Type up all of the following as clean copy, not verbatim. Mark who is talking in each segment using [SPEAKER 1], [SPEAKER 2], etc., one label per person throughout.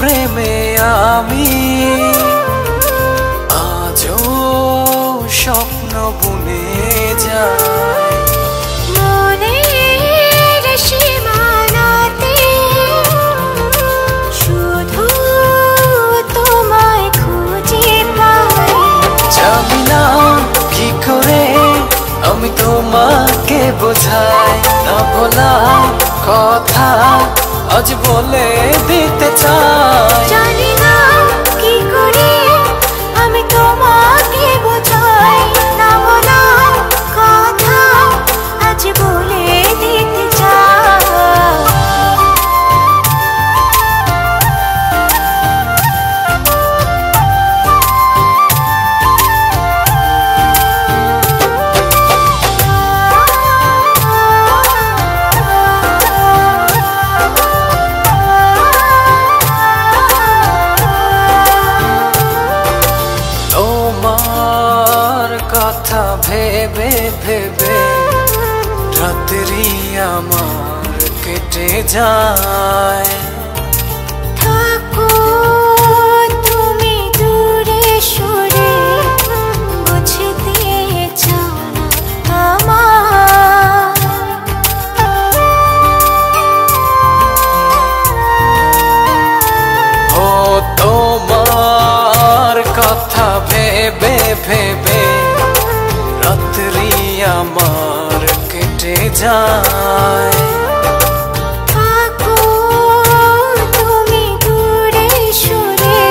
[SPEAKER 1] প্রেমে আমি আজও স্বপ্ন বুনে যাই।
[SPEAKER 2] মনের সীমানাতে শুধু তোমায় খুঁজে পাই।
[SPEAKER 1] জানি না কি করে আমি তোমাকে বোঝাই, না বলা কথা আজ বলে দিতে চাই।
[SPEAKER 2] জানি না কি করে আমি তোমাকে বোঝাই, না বলা কথা আজ বলে দিতে চাই।
[SPEAKER 1] কথা ভেবে ভেবে রাত্রি আমার কেটে যায়।
[SPEAKER 2] থাকো তুমি দূরে সরে, বুঝতে চাও না আমার।
[SPEAKER 1] ও তোমার কথা ভেবে ভেবে রাত্রি আমার কেটে যায়।
[SPEAKER 2] থাকো তুমি দূরে সরে,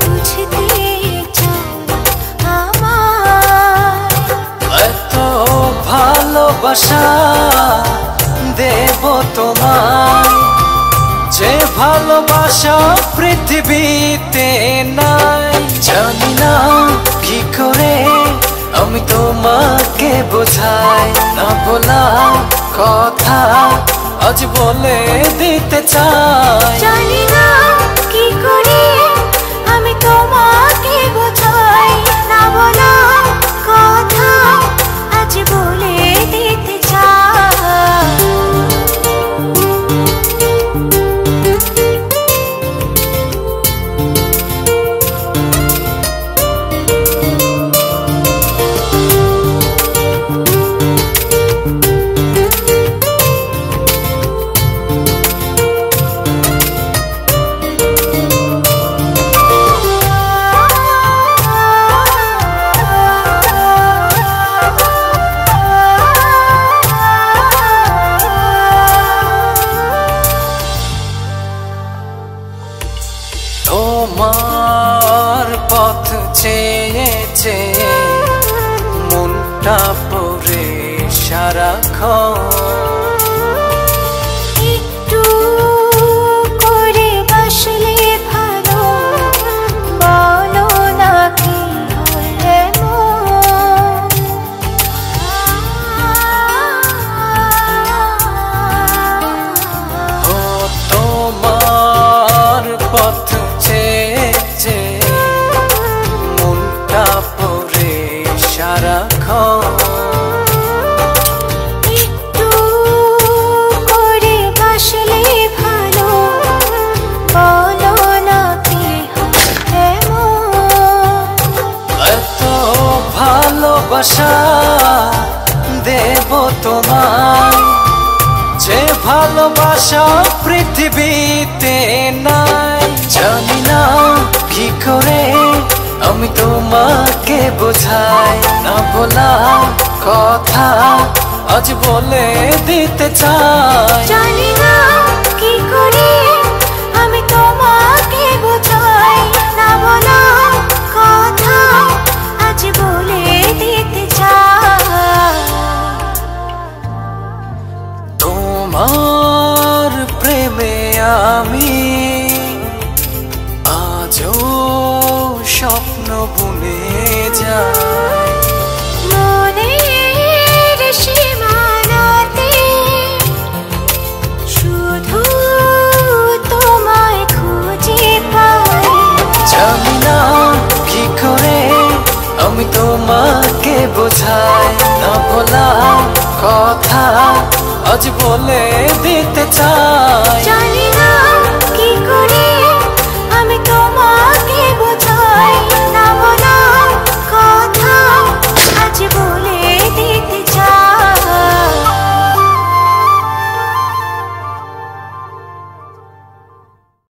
[SPEAKER 2] বুঝতে চাও না আমার।
[SPEAKER 1] এত ভালোবাসা দেব তোমায়, যে ভালোবাসা পৃথিবীতে নাই। জানি না কি করে আমি তোমাকে বোঝাই, না বলা কথা আজ বলে দিতে চাই।
[SPEAKER 2] জানি না কি করে আমি তোমাকে বোঝাই, না বলা কথা আজ বলে দিতে চাই।
[SPEAKER 1] তোমার পথ চেয়ে চেয়ে মনটা পড়ে সারাক্ষণ।
[SPEAKER 2] একটু করে বাসলে ভালো, বলো না কি হলে মন।
[SPEAKER 1] ও তোমার পথ চেয়ে চেয়ে মনটা পড়ে সারাক্ষণ।
[SPEAKER 2] একটু করে বাসলে ভালো, বলো না কি হলে মন।
[SPEAKER 1] এত ভালোবাসা দেব তোমায়, যে ভালোবাসা পৃথিবীতে নাই। জানি না কি করে আমি তোমাকে বোঝাই, না বলা কথা আজ বলে দিতে চাই।
[SPEAKER 2] জানি না কি করে আমি তোমাকে বোঝাই, না বলা কথা আজ বলে দিতে চাই।
[SPEAKER 1] তোমার প্রেমে আমি আজও স্বপ্ন বুনে যাই।
[SPEAKER 2] মনের সীমানাতে শুধু তোমায় খুঁজে পাই।
[SPEAKER 1] জানি না কি করে আমি তোমাকে বোঝাই, না বলা কথা আজ বলে দিতে চাই।
[SPEAKER 2] জানি না